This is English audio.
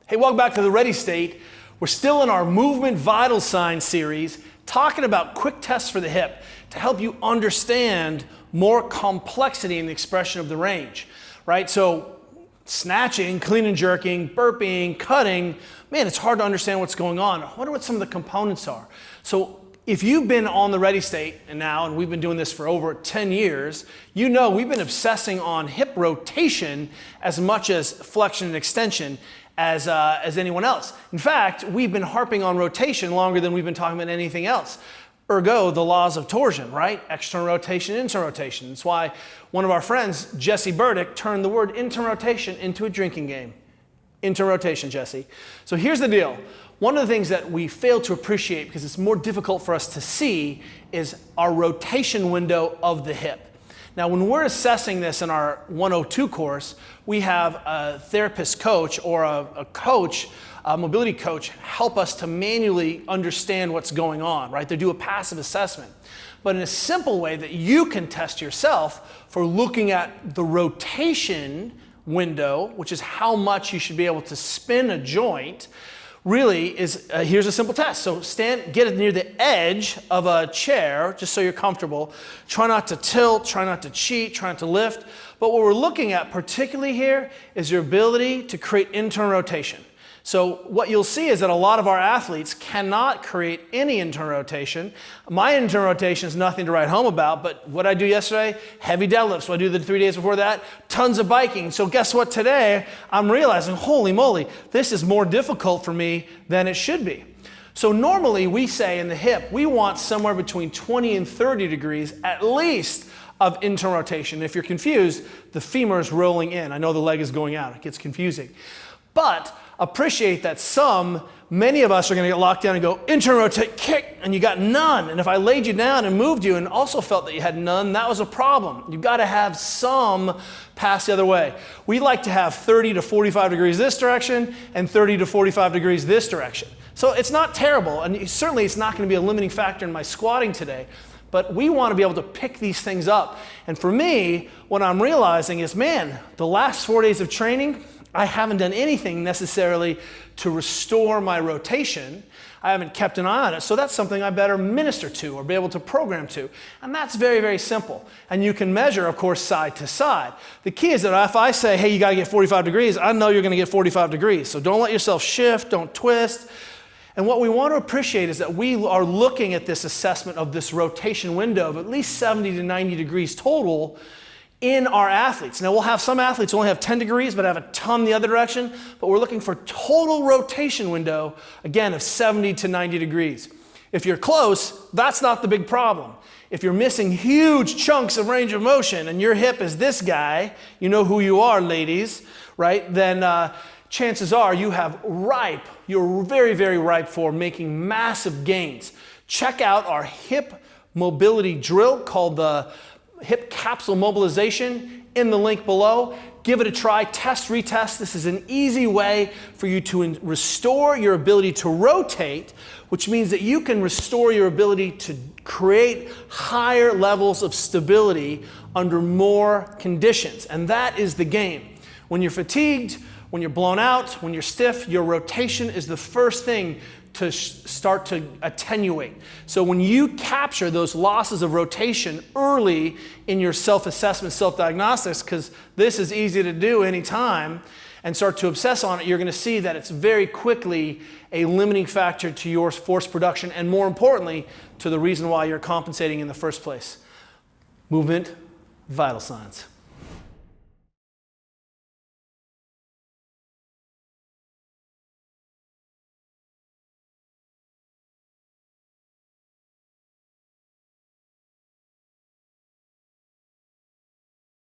Hey, welcome back to the Ready State. We're still in our movement vital signs series, talking about quick tests for the hip to help you understand more complexity in the expression of the range, right? So snatching, clean and jerking, burping, cutting, man, it's hard to understand what's going on. I wonder what some of the components are. So if you've been on the Ready State and we've been doing this for over 10 years, you know we've been obsessing on hip rotation as much as flexion and extension as anyone else. In fact, we've been harping on rotation longer than we've been talking about anything else. Ergo, the laws of torsion, right? External rotation, internal rotation. That's why one of our friends, Jesse Burdick, turned the word internal rotation into a drinking game. Internal rotation, Jesse. So here's the deal. One of the things that we fail to appreciate, because it's more difficult for us to see, is our rotation window of the hip. Now, when we're assessing this in our 102 course, we have a therapist coach or a coach, a mobility coach, help us to manually understand what's going on, right? They do a passive assessment. But in a simple way that you can test yourself for looking at the rotation window, which is how much you should be able to spin a joint, really is, here's a simple test. So get it near the edge of a chair, just so you're comfortable. Try not to tilt, try not to cheat, try not to lift. But what we're looking at particularly here is your ability to create internal rotation. So what you'll see is that a lot of our athletes cannot create any internal rotation. My internal rotation is nothing to write home about, but what I do yesterday, heavy deadlifts. What I do the 3 days before that, tons of biking. So guess what today? I'm realizing, holy moly, this is more difficult for me than it should be. So normally we say in the hip, we want somewhere between 20 and 30 degrees at least of internal rotation. If you're confused, the femur is rolling in. I know the leg is going out. It gets confusing. But appreciate that many of us are going to get locked down and go internal rotate, kick, and you got none. And if I laid you down and moved you and also felt that you had none, that was a problem. You've got to have some pass the other way. We like to have 30 to 45 degrees this direction and 30 to 45 degrees this direction. So it's not terrible, and certainly it's not going to be a limiting factor in my squatting today. But we want to be able to pick these things up. And for me, what I'm realizing is, man, the last 4 days of training, I haven't done anything necessarily to restore my rotation. I haven't kept an eye on it, so that's something I better minister to or be able to program to. And that's very, very simple. And you can measure, of course, side to side. The key is that if I say, hey, you got to get 45 degrees, I know you're going to get 45 degrees. So don't let yourself shift, don't twist. And what we want to appreciate is that we are looking at this assessment of this rotation window of at least 70 to 90 degrees total in our athletes. Now we'll have some athletes who only have 10 degrees but have a ton the other direction, but we're looking for total rotation window, again, of 70 to 90 degrees. If you're close, that's not the big problem. If you're missing huge chunks of range of motion and your hip is this guy, you know who you are, ladies, right? Then chances are you're very, very ripe for making massive gains. Check out our hip mobility drill called the Hip Capsule Mobilization in the link below. Give it a try, test, retest. This is an easy way for you to restore your ability to rotate, which means that you can restore your ability to create higher levels of stability under more conditions. And that is the game. When you're fatigued, when you're blown out, when you're stiff, your rotation is the first thing to start to attenuate. So when you capture those losses of rotation early in your self-assessment, self-diagnostics, because this is easy to do anytime, and start to obsess on it, you're going to see that it's very quickly a limiting factor to your force production, and more importantly, to the reason why you're compensating in the first place. Movement, vital signs.